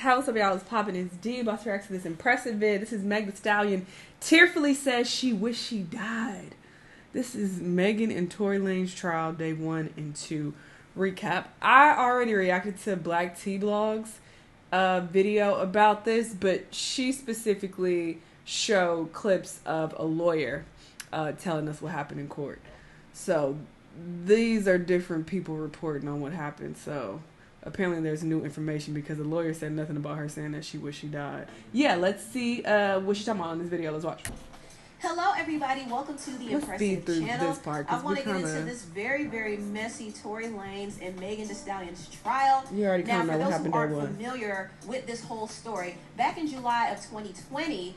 Hey, what's up, y'all? It's poppin'. It's D. About to react to this impressive vid. This is Meg Thee Stallion tearfully says she wished she died. This is Megan and Tory Lanez Trial Day 1 and 2 recap. I already reacted to Black Tea Blog's video about this, but she specifically showed clips of a lawyer telling us what happened in court. So these are different people reporting on what happened. So apparently there's new information because the lawyer said nothing about her saying that she wished she died. Yeah, let's see what she's talking about in this video. Let's watch. Hello everybody, welcome to the Impressive Channel. This part, I want to get into this very, very messy Tory Lanez and Megan Thee Stallion's trial. You already now, know for what those happened who aren't day 1. familiar with this whole story, back in July of 2020,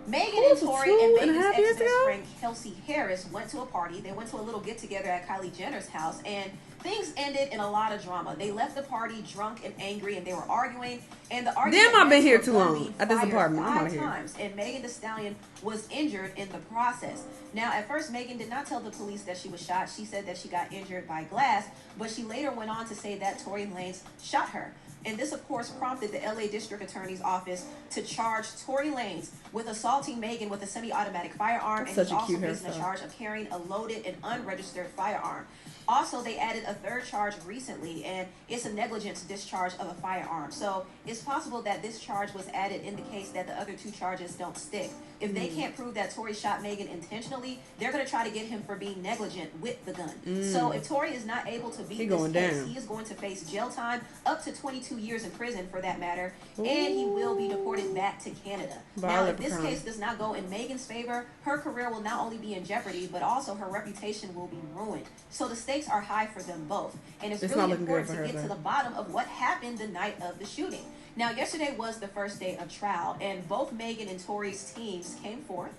Megan and Tory and Megan's ex-best friend Kelsey Harris went to a party. They went to a little get-together at Kylie Jenner's house, and things ended in a lot of drama. They left the party drunk and angry, and they were arguing. And the argument Damn, I've been here too long at this apartment. I'm out here. 5 times, and Megan Thee Stallion was injured in the process. Now, at first, Megan did not tell the police that she was shot. She said that she got injured by glass, but she later went on to say that Tory Lanez shot her. And this, of course, prompted the LA District Attorney's Office to charge Tory Lanez with assaulting Megan with a semi-automatic firearm, and he's also facing a charge of carrying a loaded and unregistered firearm. Also, they added a third charge recently, and it's a negligence discharge of a firearm. So it's possible that this charge was added in the case that the other 2 charges don't stick. If they can't prove that Tory shot Megan intentionally, they're going to try to get him for being negligent with the gun. So if Tory is not able to beat this case, he is going to face jail time, up to 22 years in prison for that matter, and he will be deported back to Canada. Now, if this case does not go in Megan's favor, her career will not only be in jeopardy, but also her reputation will be ruined. So the stakes are high for them both, and it's really important to get to the bottom of what happened the night of the shooting. Now, yesterday was the first day of trial, and both Megan and Tory's teams came forth,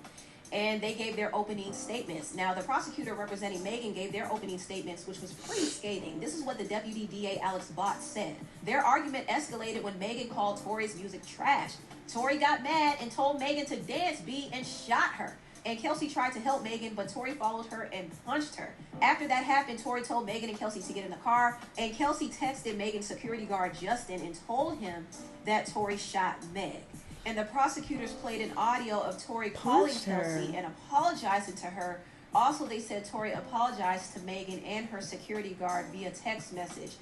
and they gave their opening statements. Now, the prosecutor representing Megan gave their opening statements, which was pretty scathing. This is what the Deputy DA Alex Bott said. Their argument escalated when Megan called Tory's music trash. Tory got mad and told Megan to dance B and shot her. And Kelsey tried to help Megan, but Tory followed her and punched her. After that happened, Tory told Megan and Kelsey to get in the car, and Kelsey texted Megan's security guard, Justin, and told him that Tory shot Meg. And the prosecutors played an audio of Tory calling Kelsey and apologizing to her. Also, they said Tory apologized to Megan and her security guard via text message.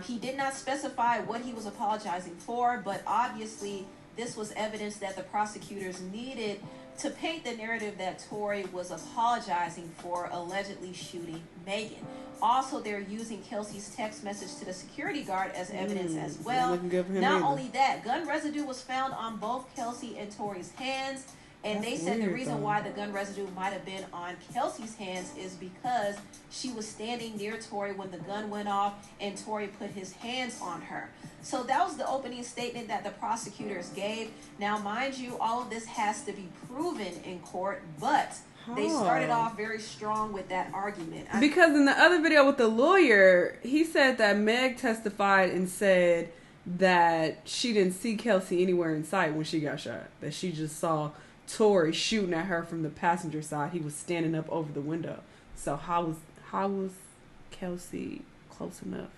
He did not specify what he was apologizing for, but obviously this was evidence that the prosecutors needed to paint the narrative that Tory was apologizing for allegedly shooting Megan. Also, they're using Kelsey's text message to the security guard as evidence as well. Not only that, gun residue was found on both Kelsey and Tory's hands, and they said the reason why the gun residue might have been on Kelsey's hands is because she was standing near Tory when the gun went off, and Tory put his hands on her. So that was the opening statement that the prosecutors gave. Now, mind you, all of this has to be proven in court, but they started off very strong with that argument. Because in the other video with the lawyer, he said that Meg testified and said that she didn't see Kelsey anywhere in sight when she got shot. That she just saw Tory shooting at her from the passenger side. He was standing up over the window. So how was Kelsey close enough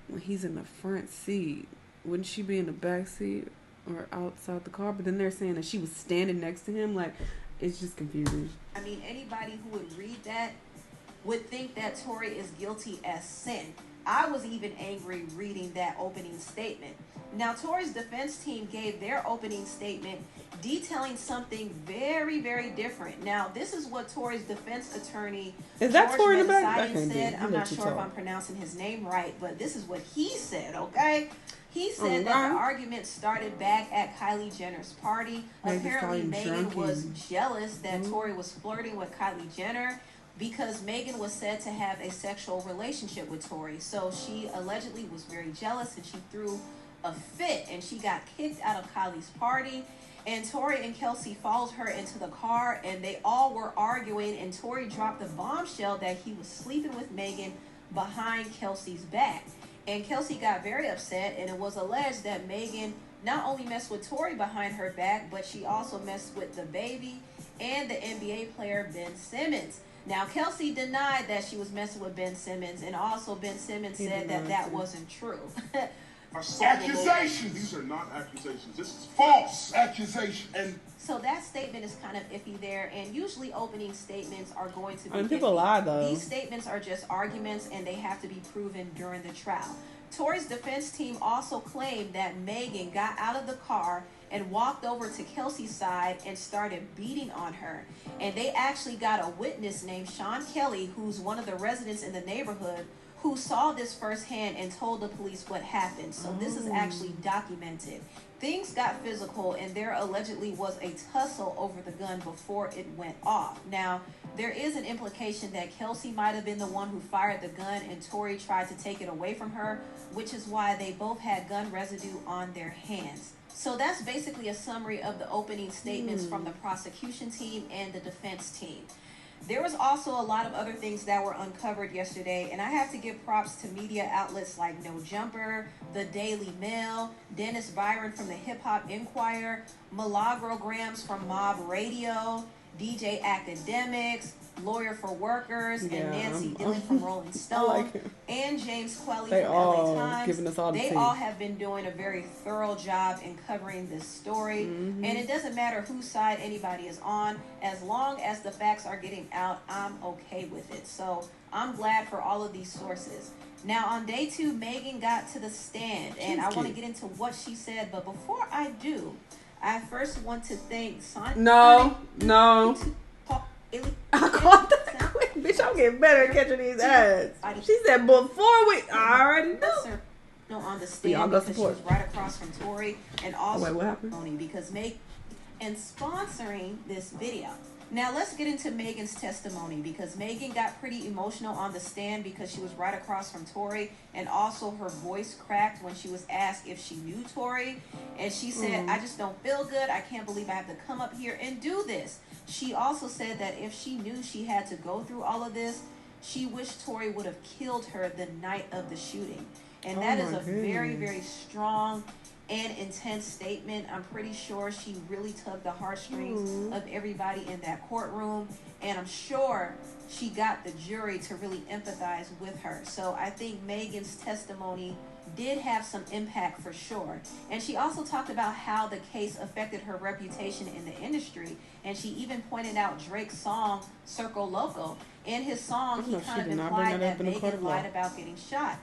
when he's in the front seat? Wouldn't she be in the back seat or outside the car? But then they're saying that she was standing next to him. Like, it's just confusing. I mean, anybody who would read that would think that Tory is guilty as sin. I was even angry reading that opening statement. Now, Tory's defense team gave their opening statement detailing something very, very different. Now, this is what Tory's defense attorney, said. I'm not sure if I'm pronouncing his name right, but this is what he said, okay? He said that the argument started back at Kylie Jenner's party. Apparently, Megan was jealous that Tory was flirting with Kylie Jenner because Megan was said to have a sexual relationship with Tory. So she allegedly was very jealous, and she threw a fit, and she got kicked out of Kylie's party. And Tory and Kelsey followed her into the car, and they all were arguing, and Tory dropped the bombshell that he was sleeping with Megan behind Kelsey's back. And Kelsey got very upset, and it was alleged that Megan not only messed with Tory behind her back, but she also messed with the baby and the NBA player Ben Simmons. Now, Kelsey denied that she was messing with Ben Simmons, and also Ben Simmons said that that wasn't true. Accusations. These are not accusations. This is false accusation. And so that statement is kind of iffy there, and usually opening statements are going to be people iffy. lie, though. These statements are just arguments, and they have to be proven during the trial. Tory's defense team also claimed that Megan got out of the car and walked over to Kelsey's side and started beating on her. And they actually got a witness named Sean Kelly, who's one of the residents in the neighborhood, who saw this firsthand and told the police what happened. So this is actually documented. Things got physical, and there allegedly was a tussle over the gun before it went off. Now, there is an implication that Kelsey might have been the one who fired the gun and Tory tried to take it away from her, which is why they both had gun residue on their hands. So that's basically a summary of the opening statements from the prosecution team and the defense team. There was also a lot of other things that were uncovered yesterday, and I have to give props to media outlets like No Jumper, The Daily Mail, Dennis Byron from the Hip Hop Inquirer, Milagograms from Mob Radio, DJ Academics, Lawyer for Workers, and Nancy Dillon from Rolling Stone, and James Quelly from LA Times. They all have been doing a very thorough job in covering this story. And it doesn't matter whose side anybody is on. As long as the facts are getting out, I'm okay with it. So I'm glad for all of these sources. Now, on day 2, Megan got to the stand, and I want to get into what she said. But before I do, I first want to thank Sonia. No. I caught that quick. Bitch, I'm getting better at catching these ads. She said before we... I already know. No, on the stand because she was right across from Tory. And also what happened? Because and sponsoring this video. Now, let's get into Megan's testimony, because Megan got pretty emotional on the stand because she was right across from Tory, and also her voice cracked when she was asked if she knew Tory. And she said, I just don't feel good. I can't believe I have to come up here and do this. She also said that if she knew she had to go through all of this, she wished Tory would have killed her the night of the shooting. And that is a very, very strong and intense statement. I'm pretty sure she really tugged the heartstrings of everybody in that courtroom, and I'm sure she got the jury to really empathize with her. So I think Megan's testimony did have some impact for sure. And she also talked about how the case affected her reputation in the industry, and she even pointed out Drake's song Circo Loco. In his song, he kind of implied that Megan lied about getting shot.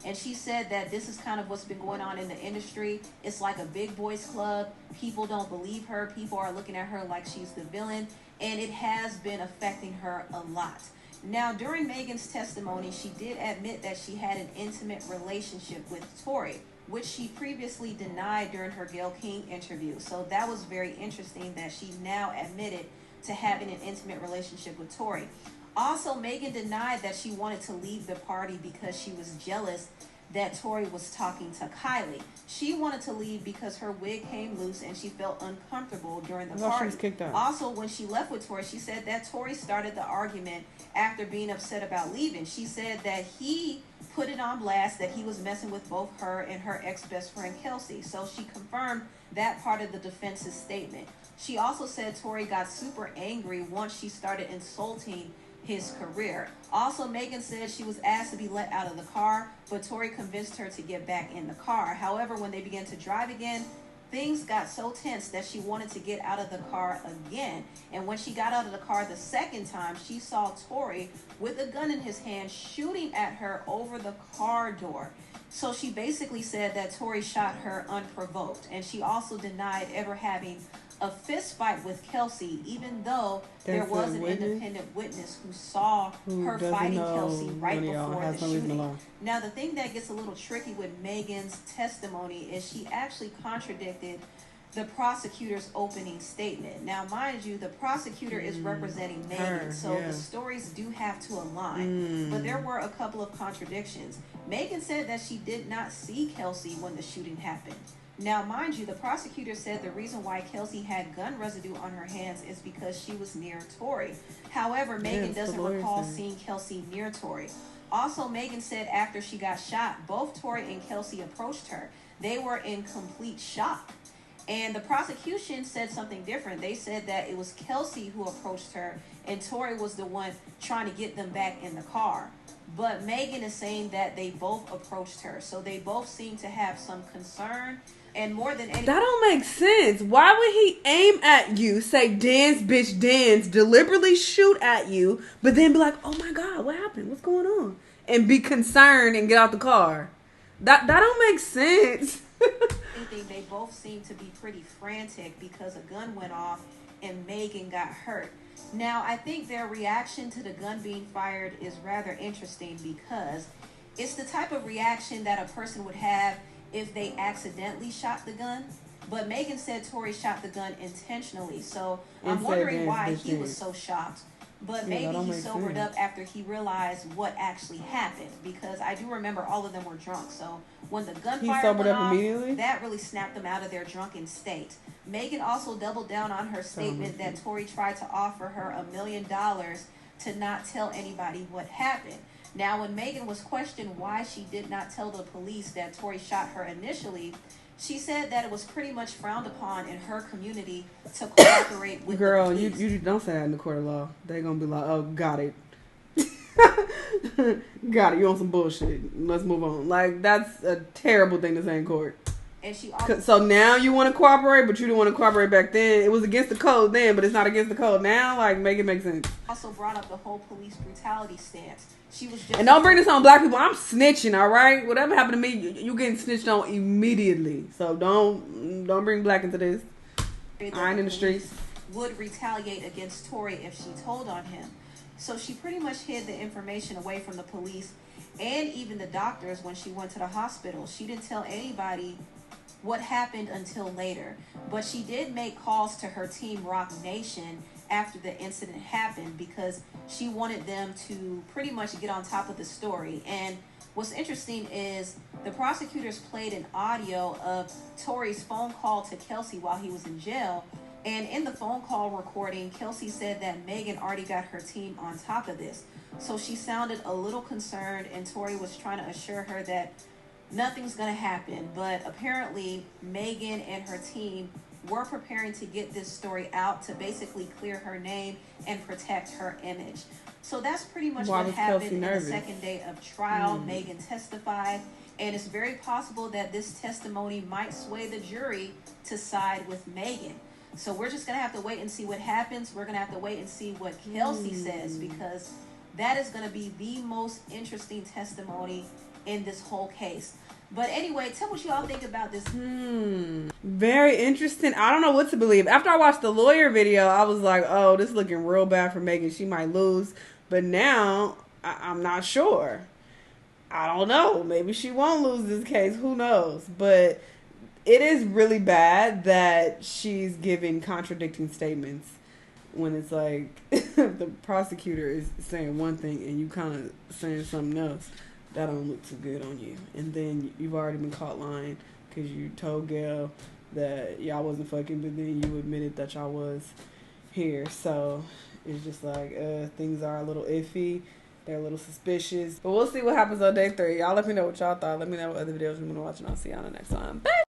And she said that this is kind of what's been going on in the industry. It's like a big boys club. People don't believe her. People are looking at her like she's the villain. And it has been affecting her a lot. Now, during Megan's testimony, she did admit that she had an intimate relationship with Tory, which she previously denied during her Gayle King interview. So that was very interesting that she now admitted to having an intimate relationship with Tory. Also, Megan denied that she wanted to leave the party because she was jealous that Tory was talking to Kylie. She wanted to leave because her wig came loose and she felt uncomfortable during the party. She was kicked out. Also, when she left with Tory, she said that Tory started the argument after being upset about leaving. She said that he put it on blast that he was messing with both her and her ex-best friend Kelsey. So she confirmed that part of the defense's statement. She also said Tory got super angry once she started insulting his career. Also, Megan said she was asked to be let out of the car, but Tory convinced her to get back in the car. However, when they began to drive again, things got so tense that she wanted to get out of the car again. And when she got out of the car the second time, she saw Tory with a gun in his hand shooting at her over the car door. So she basically said that Tory shot her unprovoked. And she also denied ever having a fist fight with Kelsey, even though there was an independent witness who saw her fighting Kelsey right before the shooting. Now, the thing that gets a little tricky with Megan's testimony is she actually contradicted the prosecutor's opening statement. Now, mind you, the prosecutor is representing Megan, so the stories do have to align. But there were a couple of contradictions. Megan said that she did not see Kelsey when the shooting happened. Now, mind you, the prosecutor said the reason why Kelsey had gun residue on her hands is because she was near Tory. However, Megan doesn't recall seeing Kelsey near Tory. Also, Megan said after she got shot, both Tory and Kelsey approached her. They were in complete shock. And the prosecution said something different. They said that it was Kelsey who approached her and Tory was the one trying to get them back in the car. But Megan is saying that they both approached her. So they both seem to have some concern. And more than anything, that don't make sense. Why would he aim at you, say dance, bitch, dance, deliberately shoot at you, but then be like, oh my God, what happened? What's going on? And be concerned and get out the car. That don't make sense. they both seem to be pretty frantic because a gun went off and Megan got hurt. Now, I think their reaction to the gun being fired is rather interesting because it's the type of reaction that a person would have if they accidentally shot the gun. But Megan said Tory shot the gun intentionally. So I'm wondering why he was so shocked. But maybe he sobered up after he realized what actually happened. Because I do remember all of them were drunk. So when the gunfire went off, that really snapped them out of their drunken state. Megan also doubled down on her statement that Tory tried to offer her $1 million to not tell anybody what happened. Now, when Megan was questioned why she did not tell the police that Tory shot her initially, she said that it was pretty much frowned upon in her community to cooperate with the police. You don't say that in the court of law. They're going to be like, oh, got it. Got it. You on some bullshit. Let's move on. Like, that's a terrible thing to say in court. And she also, so now you want to cooperate, but you didn't want to cooperate back then. It was against the code then, but it's not against the code now. Like, make it make sense. Also brought up the whole police brutality stance. She was just, and don't bring this on black people. I'm snitching, all right? Whatever happened to me, you getting snitched on immediately. So don't bring black into this. I ain't in the streets. Would retaliate against Tory if she told on him. So she pretty much hid the information away from the police and even the doctors when she went to the hospital. She didn't tell anybody what happened until later. But she did make calls to her team Rock Nation after the incident happened because she wanted them to pretty much get on top of the story. And what's interesting is the prosecutors played an audio of Tory's phone call to Kelsey while he was in jail. And in the phone call recording, Kelsey said that Megan already got her team on top of this. So she sounded a little concerned, and Tory was trying to assure her that nothing's going to happen. But apparently, Megan and her team were preparing to get this story out to basically clear her name and protect her image. So that's pretty much what happened in the second day of trial. Megan testified, and it's very possible that this testimony might sway the jury to side with Megan. So we're just going to have to wait and see what happens. We're going to have to wait and see what Kelsey says, because that is going to be the most interesting testimony in this whole case. But anyway, tell what you all think about this. Very interesting. I don't know what to believe. After I watched the lawyer video, I was like, oh, this is looking real bad for Megan. She might lose. But now, I'm not sure. I don't know. Maybe she won't lose this case. Who knows? But it is really bad that she's giving contradicting statements when it's like the prosecutor is saying one thing and you kind of saying something else. That don't look too good on you. And then you've already been caught lying because you told Gail that y'all wasn't fucking, but then you admitted that y'all was here. So it's just like things are a little iffy. They're a little suspicious. But we'll see what happens on day 3. Y'all let me know what y'all thought. Let me know what other videos you want to watch, and I'll see y'all the next time. Bye!